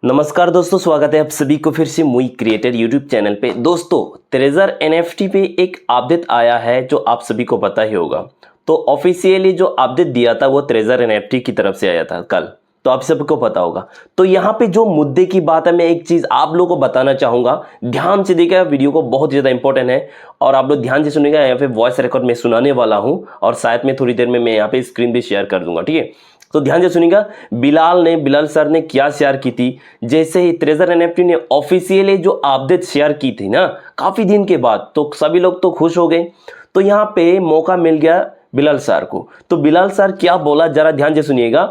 नमस्कार दोस्तों, स्वागत है आप सभी को फिर से मुई क्रिएटर यूट्यूब चैनल पे। दोस्तों, ट्रेजर एनएफटी पे एक अपडेट आया है जो आप सभी को पता ही होगा। तो ऑफिशियली जो अपडेट दिया था वो ट्रेजर एनएफटी की तरफ से आया था कल, तो आप सबको पता होगा। तो यहाँ पे जो मुद्दे की बात है, मैं एक चीज़ आप लोगों को बताना चाहूँगा। ध्यान से देखिएगा, वीडियो को बहुत ज़्यादा इंपॉर्टेंट है और आप लोग ध्यान से सुनिएगा। यहाँ पे वॉइस रिकॉर्ड में सुनाने वाला हूँ और शायद में थोड़ी देर में मैं यहाँ पे स्क्रीन भी शेयर कर दूंगा, ठीक है। तो ध्यान से सुनिएगा। बिलाल सर ने क्या शेयर की थी, जैसे ही ट्रेजर एनएफटी ने ऑफिशियली जो अपडेट शेयर की थी ना काफ़ी दिन के बाद, तो सभी लोग तो खुश हो गए। तो यहाँ पे मौका मिल गया बिलाल सर को। तो बिलाल सर क्या बोला, जरा ध्यान से सुनिएगा।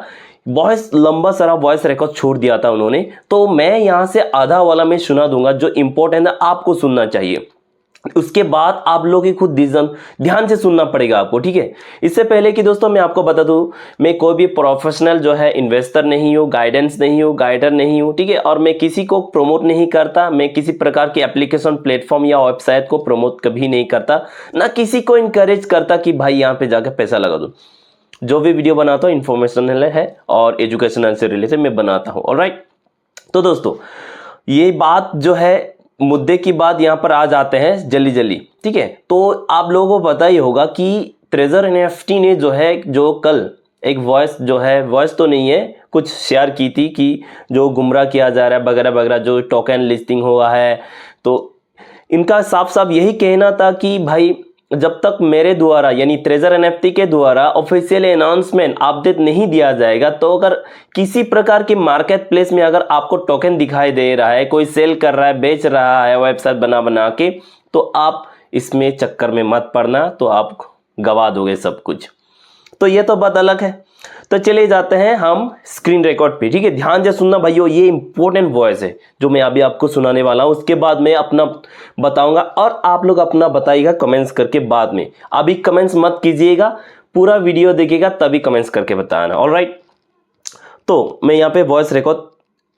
वॉइस लंबा सारा वॉइस रिकॉर्ड छोड़ दिया था उन्होंने, तो मैं यहाँ से आधा वाला मैं सुना दूंगा जो इंपॉर्टेंट है, आपको सुनना चाहिए। उसके बाद आप लोग ही खुद डिसीजन ध्यान से सुनना पड़ेगा आपको, ठीक है। इससे पहले कि दोस्तों मैं आपको बता दूं, मैं कोई भी प्रोफेशनल जो है इन्वेस्टर नहीं हूँ, गाइडेंस नहीं हूँ, गाइडर नहीं हूँ, ठीक है। और मैं किसी को प्रमोट नहीं करता, मैं किसी प्रकार की एप्लीकेशन, प्लेटफॉर्म या वेबसाइट को प्रमोट कभी नहीं करता, ना किसी को इनकरेज करता कि भाई यहाँ पे जाकर पैसा लगा दो। जो भी वीडियो बनाता हूँ इन्फॉर्मेशनल है और एजुकेशनल से रिलेटेड मैं बनाता हूँ, ऑलराइट। तो दोस्तों ये बात जो है, मुद्दे की बात यहाँ पर आ जाते हैं जल्दी जल्दी, ठीक है। तो आप लोगों को पता ही होगा कि ट्रेजर एनएफटी ने जो है, जो कल एक वॉइस जो है, वॉइस तो नहीं है, कुछ शेयर की थी कि जो गुमराह किया जा रहा है वगैरह वगैरह, जो टोकन लिस्टिंग हुआ है। तो इनका साफ साफ यही कहना था कि भाई जब तक मेरे द्वारा यानी ट्रेजर एनएफटी के द्वारा ऑफिशियल अनाउंसमेंट अपडेट नहीं दिया जाएगा, तो अगर किसी प्रकार के मार्केट प्लेस में अगर आपको टोकन दिखाई दे रहा है, कोई सेल कर रहा है, बेच रहा है वेबसाइट बना बना के, तो आप इसमें चक्कर में मत पड़ना, तो आप गवा दोगे सब कुछ। तो ये तो बात अलग है। तो चले जाते हैं हम स्क्रीन रिकॉर्ड पे, ठीक है। ध्यान से सुनना भाइयों, ये इंपॉर्टेंट वॉइस है जो मैं अभी आपको सुनाने वाला हूं। उसके बाद मैं अपना बताऊंगा और आप लोग अपना बताइएगा कमेंट्स करके बाद में। अभी कमेंट्स मत कीजिएगा, पूरा वीडियो देखिएगा तभी कमेंट्स करके बताना, ऑलराइट। तो मैं यहाँ पे वॉइस रिकॉर्ड,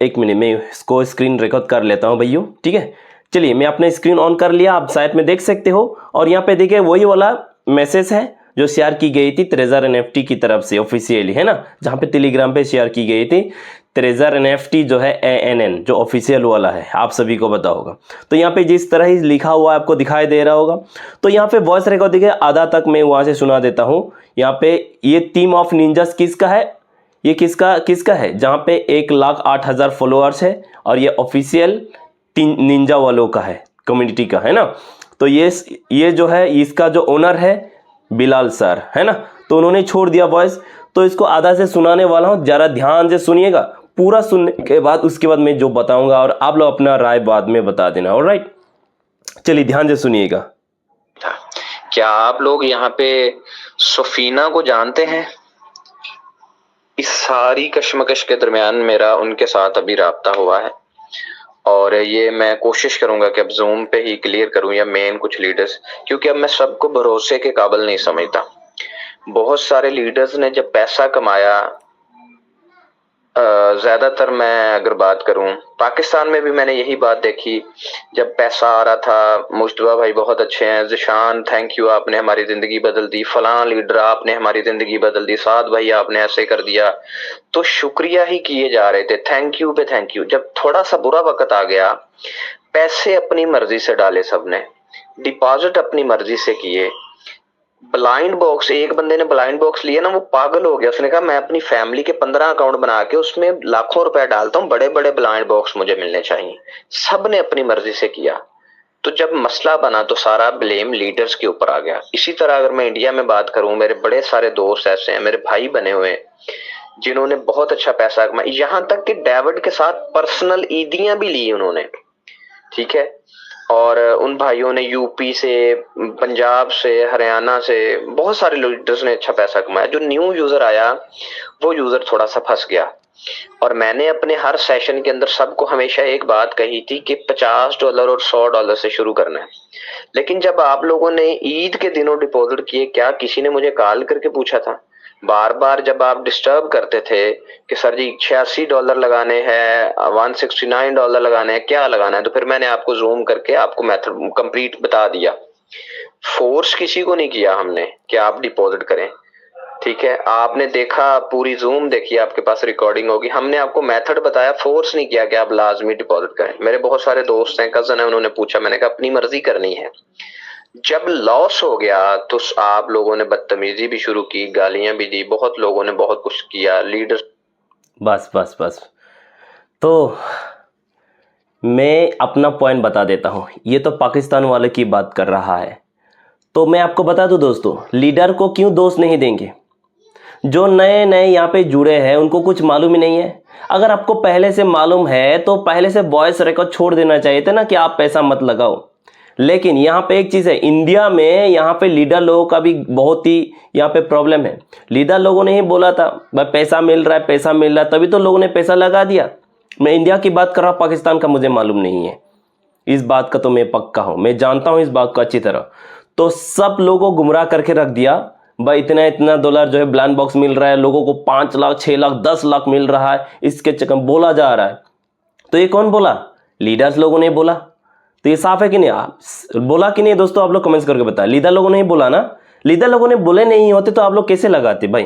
एक मिनट में इसको स्क्रीन रिकॉर्ड कर लेता हूँ भैया, ठीक है। चलिए, मैं अपने स्क्रीन ऑन कर लिया, आप साइड में देख सकते हो। और यहाँ पे देखिए वही वाला मैसेज है जो शेयर की गई थी ट्रेजर एनएफटी की तरफ से ऑफिशियली, है ना, जहाँ पे टेलीग्राम पे शेयर की गई थी। ट्रेजर एनएफटी जो है ANN जो ऑफिशियल वाला है, आप सभी को पता होगा। तो यहाँ पे जिस तरह ही लिखा हुआ है आपको दिखाई दे रहा होगा। तो यहाँ पे वॉइस रिकॉर्ड देखिए, आधा तक मैं वहाँ से सुना देता हूँ। यहाँ पे ये टीम ऑफ निंजास किसका है, ये किसका है, जहाँ पे 1,08,000 फॉलोअर्स है और ये ऑफिशियल निंजा वालों का है, कम्युनिटी का, है ना। तो ये जो है, इसका जो ओनर है बिलाल सर, है ना। तो उन्होंने छोड़ दिया वॉइस, तो इसको आधा से सुनाने वाला हूँ, जरा ध्यान से सुनिएगा। पूरा सुनने के बाद उसके बाद मैं जो बताऊंगा और आप लोग अपना राय बाद में बता देना, ऑलराइट। चलिए ध्यान से सुनिएगा। क्या आप लोग यहाँ पे सफीना को जानते हैं? इस सारी कश्मकश के दरमियान मेरा उनके साथ अभी राब्ता हुआ है और ये मैं कोशिश करूंगा कि अब जूम पे ही क्लियर करूं या मेन कुछ लीडर्स, क्योंकि अब मैं सबको भरोसे के काबिल नहीं समझता। बहुत सारे लीडर्स ने जब पैसा कमाया, ज्यादातर मैं अगर बात करूं पाकिस्तान में भी मैंने यही बात देखी। जब पैसा आ रहा था, मुश्तबा भाई बहुत अच्छे हैं, जिशान थैंक यू, आपने हमारी जिंदगी बदल दी, फलां लीडर आपने हमारी जिंदगी बदल दी, साद भाई आपने ऐसे कर दिया, तो शुक्रिया ही किए जा रहे थे, थैंक यू पे थैंक यू। जब थोड़ा सा बुरा वक्त आ गया, पैसे अपनी मर्जी से डाले सबने, डिपॉजिट अपनी मर्जी से किए। ब्लाइंड बॉक्स, एक बंदे ने ब्लाइंड बॉक्स लिया ना, वो पागल हो गया। उसने कहा मैं अपनी फैमिली के 15 अकाउंट बना के उसमें लाखों रुपए डालता हूँ, बड़े बड़े ब्लाइंड बॉक्स मुझे मिलने चाहिए। सब ने अपनी मर्जी से किया। तो जब मसला बना तो सारा ब्लेम लीडर्स के ऊपर आ गया। इसी तरह अगर मैं इंडिया में बात करूं, मेरे बड़े सारे दोस्त ऐसे हैं, मेरे भाई बने हुए हैं जिन्होंने बहुत अच्छा पैसा कमाया, यहां तक कि डेविड के साथ पर्सनल ईदियां भी ली उन्होंने, ठीक है। और उन भाइयों ने यूपी से, पंजाब से, हरियाणा से, बहुत सारे लीडर्स ने अच्छा पैसा कमाया। जो न्यू यूजर आया वो यूजर थोड़ा सा फंस गया। और मैंने अपने हर सेशन के अंदर सबको हमेशा एक बात कही थी कि $50 और $100 से शुरू करना है। लेकिन जब आप लोगों ने ईद के दिनों डिपॉजिट किए, क्या किसी ने मुझे कॉल करके पूछा था? बार बार जब आप डिस्टर्ब करते थे कि सर जी $86 लगाने हैं, $169 लगाने हैं, क्या लगाना है, तो फिर मैंने आपको जूम करके आपको मेथड कंप्लीट बता दिया। फोर्स किसी को नहीं किया हमने कि आप डिपॉजिट करें, ठीक है, आपने देखा, पूरी जूम देखी, आपके पास रिकॉर्डिंग होगी। हमने आपको मेथड बताया, फोर्स नहीं किया कि आप लाजमी डिपॉजिट करें। मेरे बहुत सारे दोस्त हैं, कजन है, उन्होंने पूछा, मैंने कहा अपनी मर्जी करनी है। जब लॉस हो गया तो आप लोगों ने बदतमीजी भी शुरू की, गालियां भी दी, बहुत लोगों ने बहुत कुछ किया, लीडर। बस बस बस, तो मैं अपना पॉइंट बता देता हूँ। ये तो पाकिस्तान वाले की बात कर रहा है, तो मैं आपको बता दूँ दोस्तों, लीडर को क्यों दोष नहीं देंगे? जो नए नए यहाँ पे जुड़े हैं उनको कुछ मालूम ही नहीं है। अगर आपको पहले से मालूम है तो पहले से वॉइस रिकॉर्ड छोड़ देना चाहिए था ना, कि आप पैसा मत लगाओ। लेकिन यहाँ पे एक चीज़ है, इंडिया में यहाँ पे लीडर लोगों का भी बहुत ही यहाँ पे प्रॉब्लम है। लीडर लोगों ने ही बोला था भाई पैसा मिल रहा है, पैसा मिल रहा है, तभी तो लोगों ने पैसा लगा दिया। मैं इंडिया की बात कर रहा हूँ, पाकिस्तान का मुझे मालूम नहीं है। इस बात का तो मैं पक्का हूँ, मैं जानता हूँ इस बात को अच्छी तरह। तो सब लोगों को गुमराह करके रख दिया भाई, इतना इतना डॉलर जो है ब्लैंक बॉक्स मिल रहा है, लोगों को 5 लाख 6 लाख 10 लाख मिल रहा है, इसके चक्कर बोला जा रहा है। तो ये कौन बोला? लीडर्स लोगों ने बोला। तो ये साफ है कि नहीं? आप बोला कि नहीं दोस्तों? आप लोग कमेंट्स करके बताएं। लीडर लोगों ने ही बोला ना? लीडर लोगों ने बोले नहीं होते तो आप लोग कैसे लगाते भाई?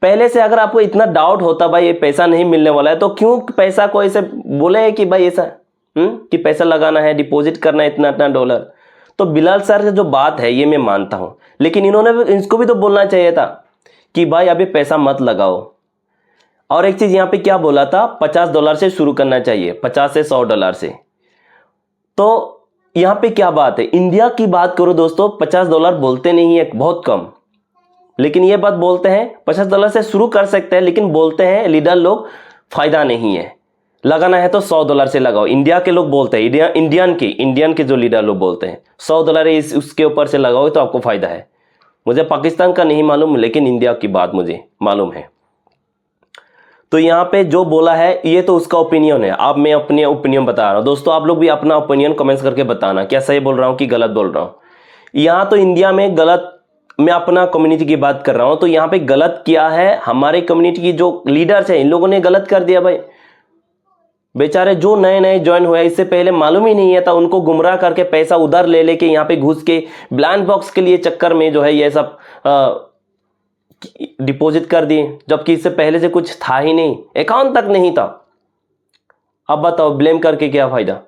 पहले से अगर आपको इतना डाउट होता भाई ये पैसा नहीं मिलने वाला है, तो क्यों पैसा को ऐसे बोले है कि भाई ऐसा कि पैसा लगाना है, डिपॉजिट करना है इतना इतना डॉलर। तो बिलाल सर की जो बात है ये मैं मानता हूं, लेकिन इन्होंने इसको भी तो बोलना चाहिए था कि भाई अभी पैसा मत लगाओ। और एक चीज यहाँ पे क्या बोला था, $50 से शुरू करना चाहिए, 50 से $100 से। तो यहाँ पे क्या बात है, इंडिया की बात करो दोस्तों, $50 बोलते नहीं है, बहुत कम। लेकिन ये बात बोलते हैं $50 से शुरू कर सकते हैं, लेकिन बोलते हैं लीडर लोग फायदा नहीं है, लगाना है तो $100 से लगाओ। इंडिया के लोग बोलते हैं, इंडियन के जो लीडर लोग बोलते हैं $100 उसके ऊपर से लगाओ तो आपको फायदा है। मुझे पाकिस्तान का नहीं मालूम, लेकिन इंडिया की बात मुझे मालूम है। तो यहाँ पे जो बोला है ये तो उसका ओपिनियन है। अब मैं अपने ओपिनियन बता रहा हूँ दोस्तों, आप लोग भी अपना ओपिनियन कमेंट्स करके बताना, क्या सही बोल रहा हूँ कि गलत बोल रहा हूँ। यहाँ तो इंडिया में गलत, मैं अपना कम्युनिटी की बात कर रहा हूँ, तो यहाँ पे गलत किया है हमारे कम्युनिटी की जो लीडर्स है, इन लोगों ने गलत कर दिया भाई। बेचारे जो नए नए ज्वाइन हुए, इससे पहले मालूम ही नहीं है था, उनको गुमराह करके पैसा उधर ले लेके यहाँ पे घुस के ब्लैंक बॉक्स के लिए चक्कर में जो है ये सब डिपॉजिट कर दिए, जबकि इससे पहले से कुछ था ही नहीं, अकाउंट तक नहीं था। अब बताओ ब्लेम करके क्या फायदा?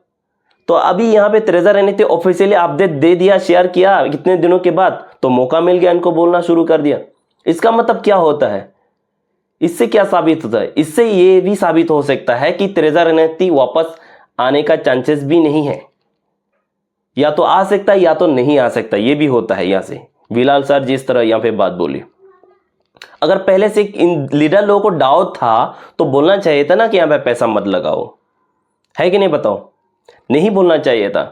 तो अभी यहाँ पे ट्रेजर एनएफटी ऑफिशियली अपडेट दे दिया, शेयर किया कितने दिनों के बाद, तो मौका मिल गया, इनको बोलना शुरू कर दिया। इसका मतलब क्या होता है? इससे क्या साबित होता है? इससे ये भी साबित हो सकता है कि ट्रेजर एनएफटी वापस आने का चांसेस भी नहीं है, या तो आ सकता है या तो नहीं आ सकता, ये भी होता है। यहाँ से बिलाल सर जिस तरह यहाँ पे बात बोली, अगर पहले से इन लीडर लोगों को डाउट था तो बोलना चाहिए था ना कि यहाँ पे पैसा मत लगाओ, है कि नहीं? बताओ, नहीं बोलना चाहिए था।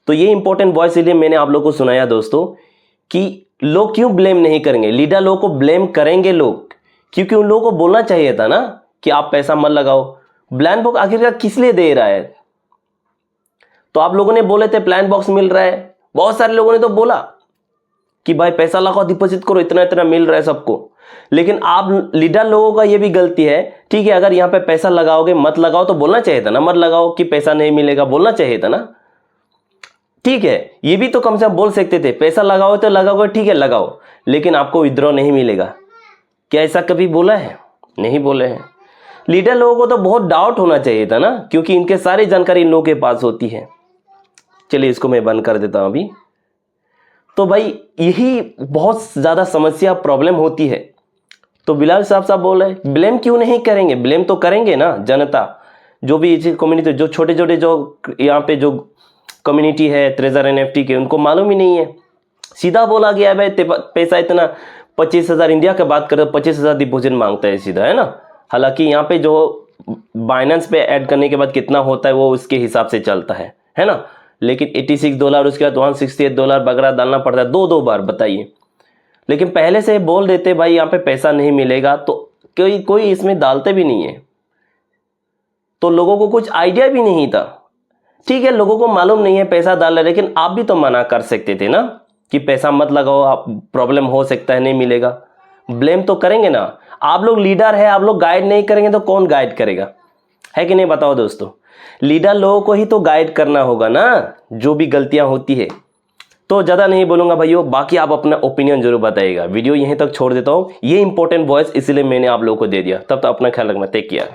तो ये इंपॉर्टेंट वॉइस इसलिए मैंने आप लोगों को सुनाया दोस्तों, कि लोग क्यों ब्लेम नहीं करेंगे, लीडर लोगों को ब्लेम करेंगे लोग, क्योंकि उन लोगों को बोलना चाहिए था ना कि आप पैसा मत लगाओ। ब्लैंक बॉक्स आखिरकार किस लिए दे रहा है? तो आप लोगों ने बोले थे प्लान बॉक्स मिल रहा है, बहुत सारे लोगों ने तो बोला कि भाई पैसा लगाओ, डिपॉजिट करो, इतना इतना मिल रहा है सबको। लेकिन आप लीडर लोगों का ये भी गलती है, ठीक है, अगर यहाँ पे पैसा लगाओगे मत लगाओ तो बोलना चाहिए था ना, मत लगाओ कि पैसा नहीं मिलेगा, बोलना चाहिए था ना। ठीक है, ये भी तो कम से कम बोल सकते थे, पैसा लगाओ तो लगाओगे, ठीक है लगाओ, लेकिन आपको विड्रॉ नहीं मिलेगा। क्या ऐसा कभी बोला है? नहीं बोले हैं। लीडर लोगों को तो बहुत डाउट होना चाहिए था ना, क्योंकि इनके सारी जानकारी इन लोगों के पास होती है। चलिए इसको मैं बंद कर देता हूं अभी। तो भाई यही बहुत ज़्यादा समस्या प्रॉब्लम होती है। तो बिलाल साहब बोल रहे ब्लेम क्यों नहीं करेंगे? ब्लेम तो करेंगे ना जनता, जो भी कम्युनिटी, जो छोटे छोटे जो यहाँ पे जो कम्युनिटी है ट्रेजर एनएफटी के, उनको मालूम ही नहीं है। सीधा बोला गया है भाई पैसा इतना 25,000, इंडिया की बात करें 25,000 डिपॉजिट मांगता है सीधा, है ना। हालांकि यहाँ पे जो बाइनेंस पे ऐड करने के बाद कितना होता है वो उसके हिसाब से चलता है ना। लेकिन $86 उसके बाद $168 वगैरह डालना पड़ता है, दो बार, बताइए। लेकिन पहले से बोल देते भाई यहाँ पे पैसा नहीं मिलेगा, तो कोई इसमें डालते भी नहीं है, तो लोगों को कुछ आइडिया भी नहीं था। ठीक है, लोगों को मालूम नहीं है पैसा डाल रहे, लेकिन आप भी तो मना कर सकते थे ना कि पैसा मत लगाओ, आप प्रॉब्लम हो सकता है, नहीं मिलेगा। ब्लेम तो करेंगे ना आप लोग, लीडर है, आप लोग गाइड नहीं करेंगे तो कौन गाइड करेगा, है कि नहीं? बताओ दोस्तों, लीडर लोगों को ही तो गाइड करना होगा ना, जो भी गलतियां होती है। तो ज़्यादा नहीं बोलूँगा भाइयों, बाकी आप अपना ओपिनियन जरूर बताइएगा। वीडियो यहीं तक छोड़ देता हूँ, ये इंपॉर्टेंट वॉइस इसीलिए मैंने आप लोगों को दे दिया। तब तो अपना ख्याल रखना, टेक केयर।